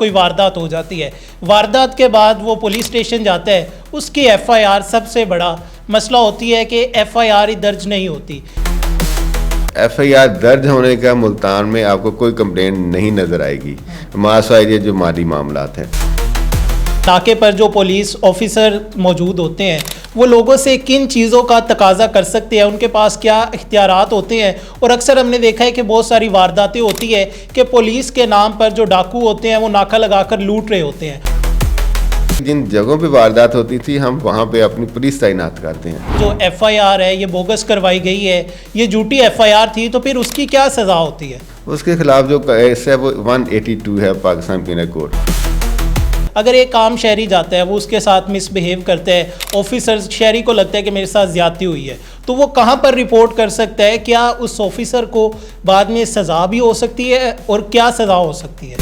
کوئی واردات ہو جاتی ہے، واردات کے بعد وہ پولیس اسٹیشن جاتا ہے، اس کی ایف آئی آر سب سے بڑا مسئلہ ہوتی ہے کہ ایف آئی آر ہی درج نہیں ہوتی۔ ایف آئی آر درج ہونے کا ملتان میں آپ کو کوئی کمپلین نہیں نظر آئے گی، ماسوائے جو مالی معاملات ہیں۔ ناکے پر جو پولیس آفیسر موجود ہوتے ہیں وہ لوگوں سے کن چیزوں کا تقاضا کر سکتے ہیں، ان کے پاس کیا اختیارات ہوتے ہیں، اور اکثر ہم نے دیکھا ہے کہ بہت ساری وارداتیں ہوتی ہے کہ پولیس کے نام پر جو ڈاکو ہوتے ہیں وہ ناکہ لگا کر لوٹ رہے ہوتے ہیں۔ جن جگہوں پہ واردات ہوتی تھی ہم وہاں پہ اپنی پولیس تعینات کرتے ہیں۔ جو ایف آئی آر ہے یہ بوگس کروائی گئی ہے، یہ جھوٹی ایف آئی آر تھی، تو پھر اس کی کیا سزا ہوتی ہے؟ اس کے خلاف جو کیس ہے وہ 182 ہے پاکستان پینل کوڈ۔ اگر ایک عام شہری جاتا ہے وہ اس کے ساتھ مس بہیو کرتا ہے، آفیسر شہری کو لگتا ہے کہ میرے ساتھ زیادتی ہوئی ہے، تو وہ کہاں پر رپورٹ کر سکتا ہے؟ کیا اس آفیسر کو بعد میں سزا بھی ہو سکتی ہے، اور کیا سزا ہو سکتی ہے؟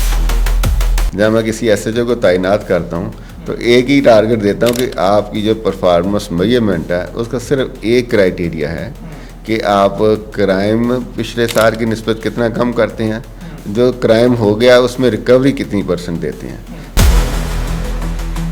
جب میں کسی ایس ایچ او کو تعینات کرتا ہوں تو ایک ہی ٹارگٹ دیتا ہوں کہ آپ کی جو پرفارمنس میجرمنٹ ہے اس کا صرف ایک کرائیٹیریا ہے کہ آپ کرائم پچھلے سال کی نسبت کتنا کم کرتے ہیں، جو کرائم ہو گیا اس میں ریکوری کتنی % دیتے ہیں۔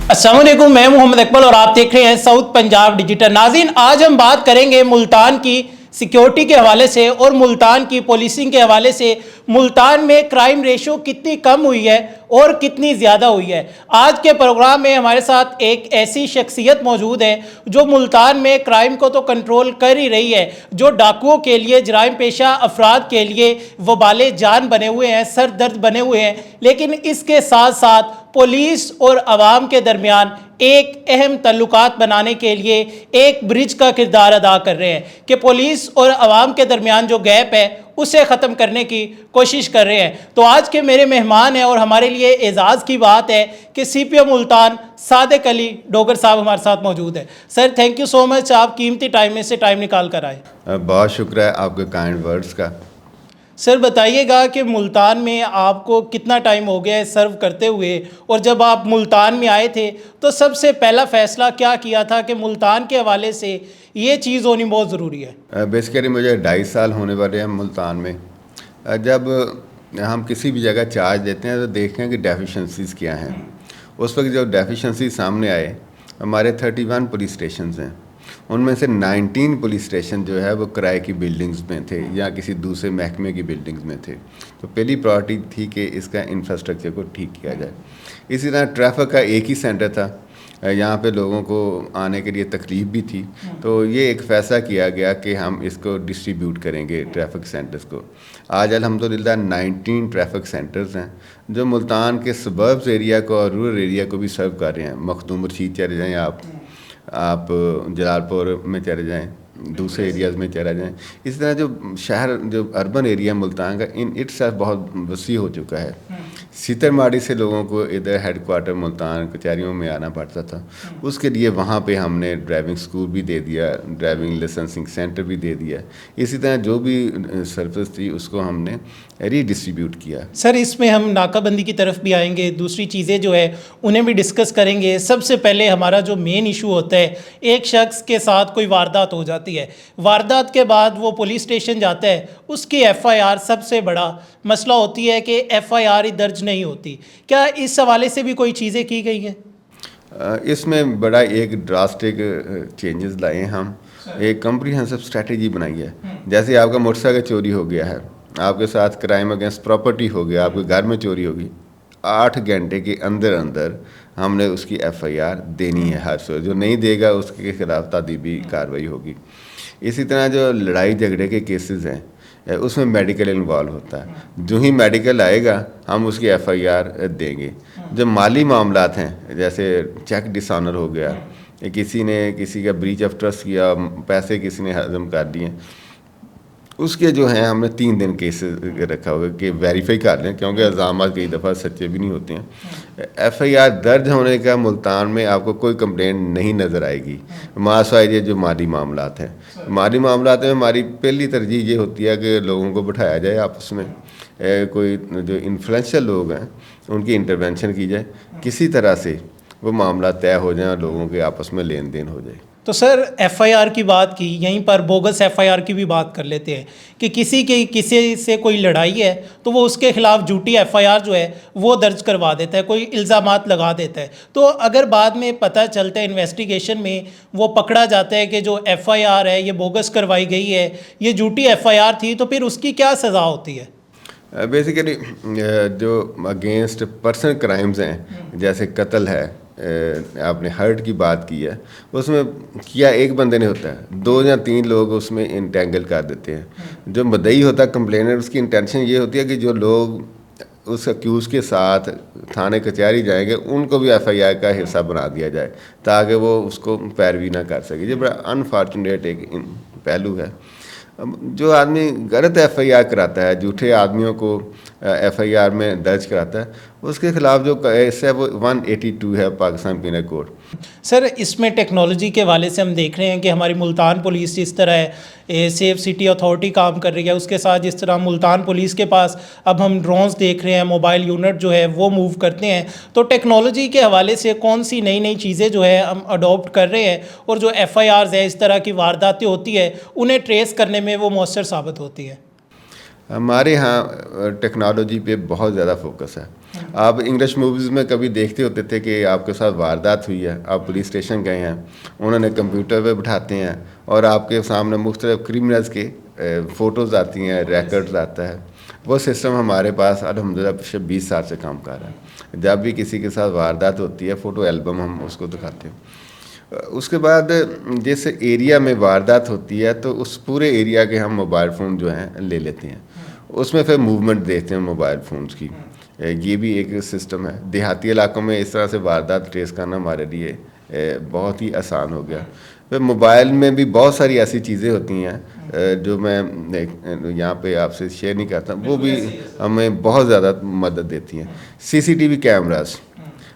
السلام علیکم، میں محمد اقبال اور آپ دیکھ رہے ہیں ساؤتھ پنجاب ڈیجیٹل۔ ناظرین، آج ہم بات کریں گے ملتان کی سیکیورٹی کے حوالے سے اور ملتان کی پولیسنگ کے حوالے سے۔ ملتان میں کرائم ریشو کتنی کم ہوئی ہے اور کتنی زیادہ ہوئی ہے۔ آج کے پروگرام میں ہمارے ساتھ ایک ایسی شخصیت موجود ہے جو ملتان میں کرائم کو تو کنٹرول کر ہی رہی ہے، جو ڈاکوؤں کے لیے، جرائم پیشہ افراد کے لیے وبال جان بنے ہوئے ہیں، سر درد بنے ہوئے ہیں، لیکن اس کے ساتھ ساتھ پولیس اور عوام کے درمیان ایک اہم تعلقات بنانے کے لیے ایک برج کا کردار ادا کر رہے ہیں کہ پولیس اور عوام کے درمیان جو گیپ ہے اسے ختم کرنے کی کوشش کر رہے ہیں۔ تو آج کے میرے مہمان ہیں اور ہمارے لیے اعزاز کی بات ہے کہ سی پی او ملتان صادق علی ڈوگر صاحب ہمارے ساتھ موجود ہیں۔ سر، تھینک یو سو مچ، آپ قیمتی ٹائم میں سے ٹائم نکال کر آئے۔ بہت شکریہ آپ کے کائنڈ ورڈز کا۔ سر بتائیے گا کہ ملتان میں آپ کو کتنا ٹائم ہو گیا ہے سرو کرتے ہوئے، اور جب آپ ملتان میں آئے تھے تو سب سے پہلا فیصلہ کیا کیا تھا کہ ملتان کے حوالے سے یہ چیز ہونی بہت ضروری ہے؟ بیسیکلی مجھے 2.5 سال ہونے والے ہیں ملتان میں۔ جب ہم کسی بھی جگہ چارج دیتے ہیں تو دیکھیں کہ ڈیفیشنسیز کیا ہیں۔ اس وقت جو ڈیفیشنسیز سامنے آئے، ہمارے 31 پولیس اسٹیشنز ہیں، ان میں سے 19 پولیس اسٹیشن جو ہے وہ کرائے کی بلڈنگز میں تھے یا کسی دوسرے محکمے کی بلڈنگز میں تھے۔ تو پہلی پرائورٹی تھی کہ اس کا انفراسٹرکچر کو ٹھیک کیا جائے۔ اسی طرح ٹریفک کا ایک ہی سینٹر تھا، یہاں پہ لوگوں کو آنے کے لیے تکلیف بھی تھی، تو یہ ایک فیصلہ کیا گیا کہ ہم اس کو ڈسٹریبیوٹ کریں گے ٹریفک سینٹرز کو۔ آج الحمدللہ 19 ٹریفک سینٹرز ہیں جو ملتان کے سبربز ایریا کو اور رورل ایریا کو بھی سرو کر رہے ہیں۔ مخدوم رشید چلے جائیں آپ جلال پور میں چلے جائیں، دوسرے ایریاز میں چلا جائیں۔ اس طرح جو شہر، جو اربن ایریا ملتان کا ان اٹ سیلف بہت وسیع ہو چکا ہے۔ سیتر ماڑی سے لوگوں کو ادھر ہیڈ کوارٹر ملتان کچہریوں میں آنا پڑتا تھا، اس کے لیے وہاں پہ ہم نے ڈرائیونگ اسکول بھی دے دیا، ڈرائیونگ لائسنسنگ سینٹر بھی دے دیا۔ اسی طرح جو بھی سروس تھی اس کو ہم نے ری ڈسٹریبیوٹ کیا۔ سر، اس میں ہم ناکہ بندی کی طرف بھی آئیں گے، دوسری چیزیں جو ہے انہیں بھی ڈسکس کریں گے۔ سب سے پہلے ہمارا جو مین ایشو ہوتا ہے، ایک شخص کے ساتھ کوئی واردات ہو جاتی ہے، واردات کے بعد وہ پولیس اسٹیشن جاتا ہے، اس کی ایف آئی آر سب سے بڑا مسئلہ ہوتی ہے کہ ایف آئی آر ہی درج نہیں ہوتی۔ کیا اس حوالے سے بھی کوئی چیزیں کی گئی ہیں؟ اس میں بڑا ایک ڈراسٹک چینجز لائے، ہم ایک کمپریہنسو اسٹریٹجی بنائی ہے۔ جیسے آپ کا موٹر سائیکل چوری ہو گیا ہے، آپ کے ساتھ کرائم اگینسٹ پراپرٹی ہو گیا، آپ کے گھر میں چوری ہوگی، 8 گھنٹے کے اندر ہم نے اس کی ایف آئی آر دینی ہے ہر شخص، جو نہیں دے گا اس کے خلاف تادیبی کارروائی ہوگی۔ اسی طرح جو لڑائی جھگڑے کے کیسز ہیں اس میں میڈیکل انوالو ہوتا ہے، جو ہی میڈیکل آئے گا ہم اس کی ایف آئی آر دیں گے۔ جو مالی معاملات ہیں جیسے چیک ڈس آنر ہو گیا، کسی نے کسی کا بریچ آف ٹرسٹ کیا، پیسے کسی نے ہضم کر دیے، اس کے جو ہیں ہم نے 3 دن کیسز رکھا ہوگا کہ ویریفائی کر لیں، کیونکہ الزامات کئی دفعہ سچے بھی نہیں ہوتے ہیں۔ ایف آئی آر درج ہونے کا ملتان میں آپ کو کوئی کمپلین نہیں نظر آئے گی، ماسوائے جو مالی معاملات ہیں۔ مالی معاملات میں ہماری پہلی ترجیح یہ ہوتی ہے کہ لوگوں کو بٹھایا جائے آپس میں، کوئی جو انفلوئنشل لوگ ہیں ان کی انٹرونشن کی جائے، کسی طرح سے وہ معاملات طے ہو جائیں اور لوگوں کے آپس میں لین دین ہو جائے۔ تو سر ایف آئی آر کی بات کی، یہیں پر بوگس ایف آئی آر کی بھی بات کر لیتے ہیں کہ کسی سے کوئی لڑائی ہے تو وہ اس کے خلاف جھوٹی ایف آئی آر جو ہے وہ درج کروا دیتا ہے، کوئی الزامات لگا دیتا ہے. تو اگر بعد میں پتہ چلتا ہے انویسٹیگیشن میں وہ پکڑا جاتا ہے کہ جو ایف آئی آر ہے یہ بوگس کروائی گئی ہے، یہ جھوٹی ایف آئی آر تھی، تو پھر اس کی کیا سزا ہوتی ہے؟ بیسیکلی جو اگینسٹ پرسنل کرائمز ہیں، جیسے قتل ہے، آپ نے ہرٹ کی بات کی ہے، اس میں کیا ایک بندے نے ہوتا ہے، 2 یا 3 لوگ اس میں انٹینگل کر دیتے ہیں. جو مدعی ہوتا ہے کمپلینر، اس کی انٹینشن یہ ہوتی ہے کہ جو لوگ اس اکیوز کے ساتھ تھانے کچہری جائیں گے ان کو بھی ایف آئی آر کا حصہ بنا دیا جائے تاکہ وہ اس کو پیروی نہ کر سکے. یہ بڑا انفارچونیٹ ایک پہلو ہے. جو آدمی غلط ایف آئی آر کراتا ہے، جھوٹے آدمیوں کو ایف آئی آر میں درج کراتا ہے، اس کے خلاف جو کیس ہے وہ 182 ہے پاکستان پینل کوڈ. سر اس میں ٹیکنالوجی کے حوالے سے ہم دیکھ رہے ہیں کہ ہماری ملتان پولیس جس طرح ہے، سیف سٹی اتھارٹی کام کر رہی ہے، اس کے ساتھ جس طرح ملتان پولیس کے پاس اب ہم ڈرونز دیکھ رہے ہیں، موبائل یونٹ جو ہے وہ موو کرتے ہیں. تو ٹیکنالوجی کے حوالے سے کون سی نئی چیزیں جو ہے ہم اڈاپٹ کر رہے ہیں اور جو ایف آئی آرز ہے اس طرح کی وارداتیں ہوتی ہے انہیں ٹریس کرنے میں وہ مؤثر ثابت ہوتی ہے؟ ہمارے ہاں ٹیکنالوجی پہ بہت زیادہ فوکس ہے. آپ انگلش موویز میں کبھی دیکھتے ہوتے تھے کہ آپ کے ساتھ واردات ہوئی ہے، آپ پولیس اسٹیشن گئے ہیں، انہوں نے کمپیوٹر پہ بٹھاتے ہیں اور آپ کے سامنے مختلف کرمنلز کے فوٹوز آتی ہیں، ریکارڈز آتا ہے. وہ سسٹم ہمارے پاس الحمدللہ پچھلے 20 سال سے کام کر رہا ہے. جب بھی کسی کے ساتھ واردات ہوتی ہے، فوٹو البم ہم اس کو دکھاتے ہیں. اس کے بعد جس ایریا میں واردات ہوتی ہے تو اس پورے ایریا کے ہم موبائل فون جو ہیں لے لیتے ہیں، اس میں پھر موومنٹ دیکھتے ہیں موبائل فونز کی. یہ بھی ایک سسٹم ہے. دیہاتی علاقوں میں اس طرح سے واردات ٹریس کرنا ہمارے لیے بہت ہی آسان ہو گیا. پھر موبائل میں بھی بہت ساری ایسی چیزیں ہوتی ہیں جو میں یہاں پہ آپ سے شیئر نہیں کرتا، وہ بھی ہمیں بہت زیادہ مدد دیتی ہیں. سی سی ٹی وی کیمراز،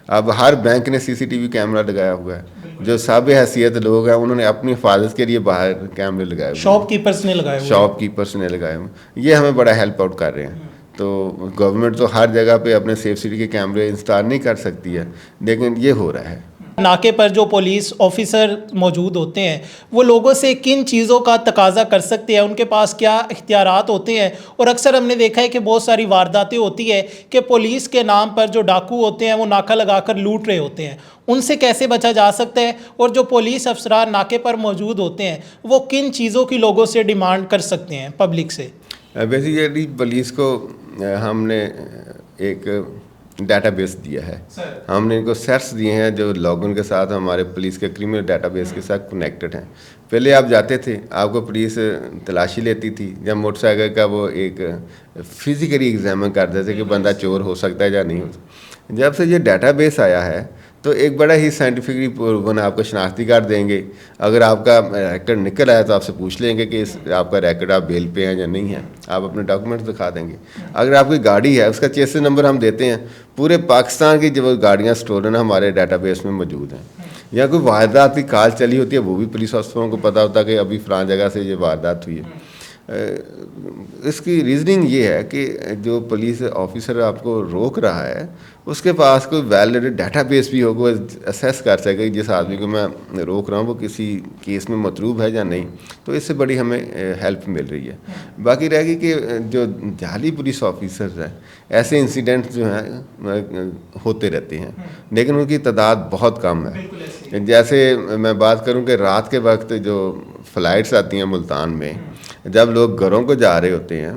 اب ہر بینک نے سی سی ٹی وی کیمرہ لگایا ہوا ہے. جو صاحب حیثیت لوگ ہیں انہوں نے اپنی حفاظت کے لیے باہر کیمرے لگائے ہوئے، شاپ کیپرز نے لگائے ہوئے، شاپ کیپرس نے لگائے ہوئے. یہ ہمیں بڑا ہیلپ آؤٹ کر رہے ہیں. تو گورنمنٹ تو ہر جگہ پہ اپنے سیف سٹی کے کیمرے انسٹال نہیں کر سکتی ہے، لیکن یہ ہو رہا ہے. ناکے پر جو پولیس آفیسر موجود ہوتے ہیں وہ لوگوں سے کن چیزوں کا تقاضا کر سکتے ہیں، ان کے پاس کیا اختیارات ہوتے ہیں؟ اور اکثر ہم نے دیکھا ہے کہ بہت ساری وارداتیں ہوتی ہے کہ پولیس کے نام پر جو ڈاکو ہوتے ہیں وہ ناکہ لگا کر لوٹ رہے ہوتے ہیں. ان سے کیسے بچا جا سکتا ہے؟ اور جو پولیس افسران ناکے پر موجود ہوتے ہیں وہ کن چیزوں کی لوگوں سے ڈیمانڈ کر سکتے ہیں پبلک سے؟ بیسیکلی پولیس کو ہم نے ایک ڈیٹا بیس دیا ہے. ہم نے ان کو سیٹس دیے ہیں جو لاگن کے ساتھ ہمارے پولیس کے کرمنل ڈیٹا بیس کے ساتھ کنیکٹڈ ہیں. پہلے آپ جاتے تھے، آپ کو پولیس تلاشی لیتی تھی، جب موٹر سائیکل کا وہ ایک فزیکلی ایگزامن کرتے تھے کہ بندہ چور ہو سکتا ہے یا نہیں ہو سکتا. جب سے یہ ڈیٹا بیس آیا ہے تو ایک بڑا ہی سائنٹیفکلی پروون آپ کو شناختی کارڈ دیں گے. اگر آپ کا ریکارڈ نکل آیا تو آپ سے پوچھ لیں گے کہ آپ کا ریکارڈ آپ بیل پہ ہیں یا نہیں ہے، آپ اپنے ڈاکومنٹس دکھا دیں گے. اگر آپ کی گاڑی ہے اس کا چیسس نمبر ہم دیتے ہیں. پورے پاکستان کی جو گاڑیاں اسٹولن ہمارے ڈیٹا بیس میں موجود ہیں. یا کوئی واردات کی کال چلی ہوتی ہے وہ بھی پولیس افسروں کو پتہ ہوتا ہے کہ ابھی فلاں جگہ سے یہ واردات ہوئی ہے. اس کی ریزننگ یہ ہے کہ جو پولیس آفیسر آپ کو روک رہا ہے اس کے پاس کوئی ویلڈ ڈیٹا بیس بھی ہوگا، اسیس کر سکے جس آدمی کو میں روک رہا ہوں وہ کسی کیس میں مطلوب ہے یا نہیں. تو اس سے بڑی ہمیں ہیلپ مل رہی ہے. باقی رہ گئی کہ جو جعلی پولیس آفیسرز ہیں، ایسے انسیڈنٹ جو ہیں ہوتے رہتے ہیں لیکن ان کی تعداد بہت کم ہے. جیسے میں بات کروں کہ رات کے وقت جو فلائٹس آتی ہیں ملتان میں، جب لوگ گھروں کو جا رہے ہوتے ہیں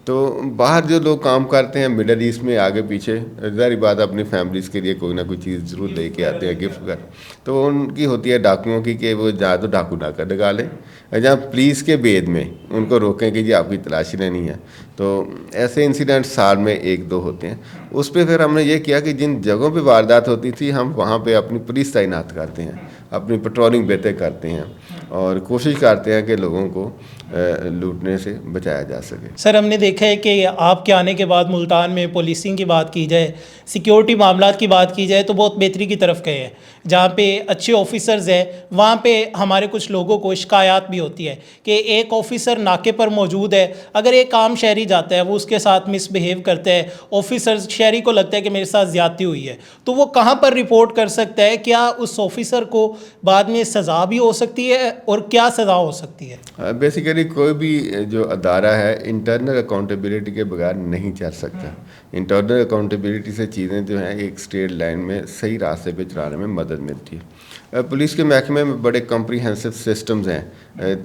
تو باہر جو لوگ کام کرتے ہیں مڈل ایسٹ میں آگے پیچھے، ظاہری بات اپنی فیملیز کے لیے کوئی نہ کوئی چیز ضرور لے کے آتے ہیں گفٹ کر. تو ان کی ہوتی ہے ڈاکوؤں کی کہ وہ جہاں تو ڈاکو ڈاکہ لگا لیں، جہاں پولیس کے بید میں ان کو روکیں کہ جی آپ کی تلاشی لینی ہے. تو ایسے انسیڈنٹ سال میں 1-2 ہوتے ہیں. اس پہ پھر ہم نے یہ کیا کہ جن جگہوں پہ واردات ہوتی تھی ہم وہاں پہ اپنی پولیس تعینات کرتے ہیں، اپنی پٹرولنگ بہتر کرتے ہیں اور کوشش کرتے ہیں کہ لوگوں کو لوٹنے سے بچایا جا سکے. سر ہم نے دیکھا ہے کہ آپ کے آنے کے بعد ملتان میں پولیسنگ کی بات کی جائے, سیکیورٹی معاملات کی بات کی جائے تو بہت بہتری کی طرف گئے ہیں. جہاں پہ اچھے آفیسرز ہیں وہاں پہ ہمارے کچھ لوگوں کو شکایات بھی ہوتی ہے کہ ایک آفیسر ناکے پر موجود ہے, اگر ایک عام شہری جاتا ہے وہ اس کے ساتھ مس بیہیو کرتا ہے, آفیسر شہری کو لگتا ہے کہ میرے ساتھ زیادتی ہوئی ہے, تو وہ کہاں پر رپورٹ کر سکتا ہے؟ کیا اس آفیسر کو بعد میں سزا بھی ہو سکتی ہے اور کیا سزا ہو سکتی ہے؟ بیسیکلی کوئی بھی جو ادارہ ہے انٹرنل اکاؤنٹیبلٹی کے بغیر نہیں چل سکتا. انٹرنل اکاؤنٹیبلٹی سے چیزیں جو ہیں ایک اسٹریٹ لائن میں صحیح راستے پہ چلانے میں مدد ملتی ہے. پولیس کے محکمے میں بڑے کمپریہنسو سسٹمز ہیں,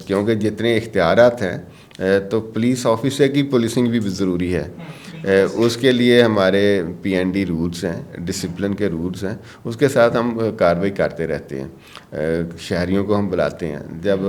کیونکہ جتنے اختیارات ہیں تو پولیس آفیسر کی پولیسنگ بھی ضروری ہے. اس کے لیے ہمارے PND رولز ہیں, ڈسپلن کے رولز ہیں, اس کے ساتھ ہم کارروائی کرتے رہتے ہیں. شہریوں کو ہم بلاتے ہیں, جب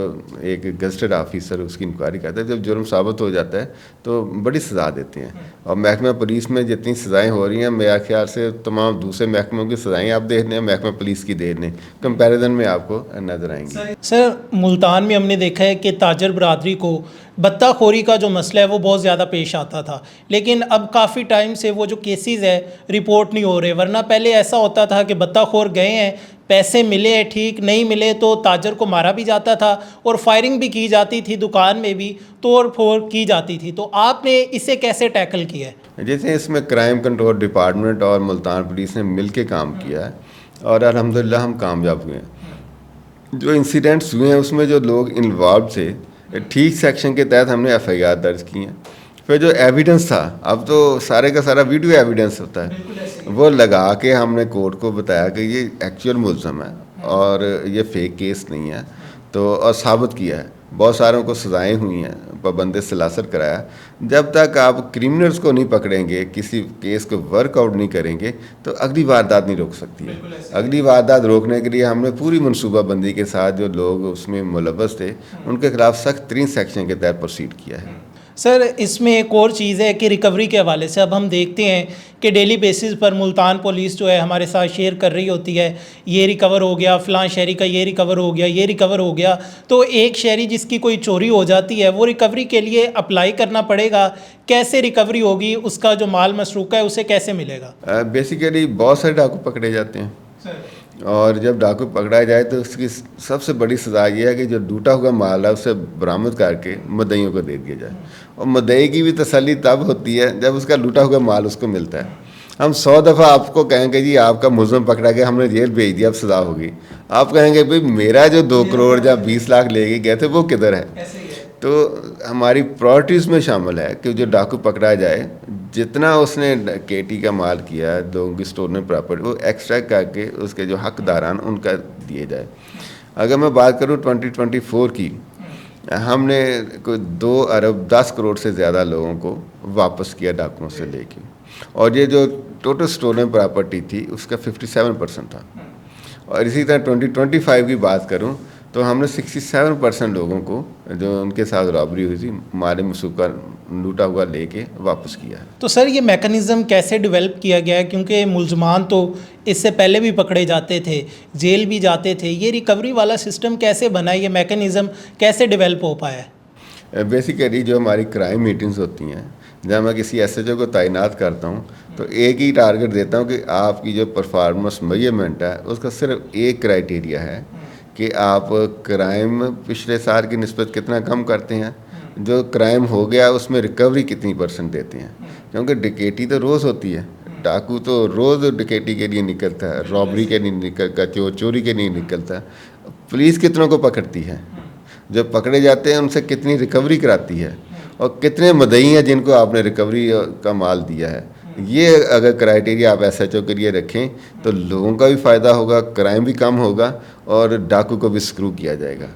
ایک گزٹڈ آفیسر اس کی انکوائری کرتا ہے, جب جرم ثابت ہو جاتا ہے تو بڑی سزا دیتے ہیں. اور محکمہ پولیس میں جتنی سزائیں ہو رہی ہیں میرا خیال سے تمام دوسرے محکموں کی سزائیں آپ دیکھ لیں, محکمہ پولیس کی دیکھ لیں, کمپیریزن میں آپ کو نظر آئیں گی. سر ملتان میں ہم نے دیکھا ہے کہ تاجر برادری کو بطہ خوری کا جو مسئلہ ہے وہ بہت زیادہ پیش آتا تھا, لیکن اب کافی ٹائم سے وہ جو کیسز ہے رپورٹ نہیں ہو رہے. ورنہ پہلے ایسا ہوتا تھا کہ بطہ خور گئے ہیں, پیسے ملے ٹھیک, نہیں ملے تو تاجر کو مارا بھی جاتا تھا اور فائرنگ بھی کی جاتی تھی, دکان میں بھی توڑ پھوڑ کی جاتی تھی. تو آپ نے اسے کیسے ٹیکل کیا ہے؟ جیسے اس میں کرائم کنٹرول ڈپارٹمنٹ اور ملتان پولیس نے مل کے کام کیا ہے اور الحمدللہ ہم کامیاب ہوئے ہیں. جو انسیڈنٹس ہوئے ہیں اس میں جو لوگ انوالو تھے ٹھیک سیکشن کے تحت ہم نے FIR درج کی ہیں. پھر جو ایویڈنس تھا, اب تو سارے کا سارا ویڈیو ایویڈنس ہوتا ہے, وہ لگا کے ہم نے کورٹ کو بتایا کہ یہ ایکچوئل ملزم ہے اور یہ فیک کیس نہیں ہے, تو اور ثابت کیا ہے. بہت ساروں کو سزائیں ہوئی ہیں, پابند سلاسل کرایا. جب تک آپ کرمنلز کو نہیں پکڑیں گے, کسی کیس کو ورک آؤٹ نہیں کریں گے تو اگلی واردات نہیں روک سکتی ہے. اگلی واردات روکنے کے لیے ہم نے پوری منصوبہ بندی کے ساتھ جو لوگ اس میں ملوث تھے ان کے خلاف سخت ترین سیکشن کے تحت پروسیڈ کیا ہے. سر اس میں ایک اور چیز ہے کہ ریکوری کے حوالے سے اب ہم دیکھتے ہیں کہ ڈیلی بیسز پر ملتان پولیس جو ہے ہمارے ساتھ شیئر کر رہی ہوتی ہے, یہ ریکور ہو گیا, فلاں شہری کا یہ ریکور ہو گیا, یہ ریکور ہو گیا. تو ایک شہری جس کی کوئی چوری ہو جاتی ہے وہ ریکوری کے لیے اپلائی کرنا پڑے گا, کیسے ریکوری ہوگی, اس کا جو مال مسروقہ ہے اسے کیسے ملے گا؟ بیسیکلی بہت سارے ڈاکو پکڑے جاتے ہیں اور جب ڈاکو پکڑا جائے تو اس کی سب سے بڑی سزا یہ ہے کہ جو لوٹا ہوا مال ہے اسے برآمد کر کے مدعیوں کو دے دیا جائے. اور مدعی کی بھی تسلی تب ہوتی ہے جب اس کا لوٹا ہوا مال اس کو ملتا ہے. ہم 100 دفعہ آپ کو کہیں گے جی آپ کا ملزم پکڑا گیا, ہم نے جیل بھیج دیا, اب سزا ہوگی. آپ کہیں گے بھائی میرا جو 2 کروڑ یا 20 لاکھ لے کے گئے تھے وہ کدھر ہے؟ تو ہماری پرائرٹیز میں شامل ہے کہ جو ڈاکو پکڑا جائے جتنا اس نے KT کا مال کیا, لوگوں کی اسٹور میں پراپرٹی, وہ ایکسٹریکٹ کر کے اس کے جو حقداران ان کا دیے جائے. اگر میں بات کروں 2024 کی, ہم نے کوئی 2 ارب 10 کروڑ سے زیادہ لوگوں کو واپس کیا ڈاکوؤں سے لے کے, اور یہ جو ٹوٹل اسٹور میں پراپرٹی تھی اس کا 57% تھا. اور اسی طرح 2025 کی بات کروں تو ہم نے 67% لوگوں کو جو ان کے ساتھ رابری ہوئی تھی مال مسروقہ لوٹا ہوا لے کے واپس کیا ہے. تو سر یہ میکانزم کیسے ڈیولپ کیا گیا ہے؟ کیونکہ ملزمان تو اس سے پہلے بھی پکڑے جاتے تھے, جیل بھی جاتے تھے, یہ ریکوری والا سسٹم کیسے بنا ہے, یہ میکانزم کیسے ڈیولپ ہو پایا ہے؟ بیسیکلی جو ہماری کرائم میٹنگز ہوتی ہیں, جب میں کسی SHO کو تعینات کرتا ہوں تو ایک ہی ٹارگٹ دیتا ہوں کہ آپ کی جو پرفارمنس میجرمنٹ ہے اس کا صرف ایک کرائٹیریا ہے کہ آپ کرائم پچھلے سال کی نسبت کتنا کم کرتے ہیں, جو کرائم ہو گیا اس میں ریکوری کتنی % دیتے ہیں. کیونکہ ڈکیٹی تو روز ہوتی ہے, ڈاکو تو روز ڈکیٹی کے لیے نکلتا ہے, رابری کے لیے نکلتا ہے, چوری کے لیے نکلتا ہے. پولیس کتنوں کو پکڑتی ہے, جو پکڑے جاتے ہیں ان سے کتنی ریکوری کراتی ہے, اور کتنے مدعی ہیں جن کو آپ نے ریکوری کا مال دیا ہے. یہ اگر کرائٹیریا آپ SHO کے لیے رکھیں تو لوگوں کا بھی فائدہ ہوگا, کرائم بھی کم ہوگا اور ڈاکو کو بھی سکرو کیا جائے گا.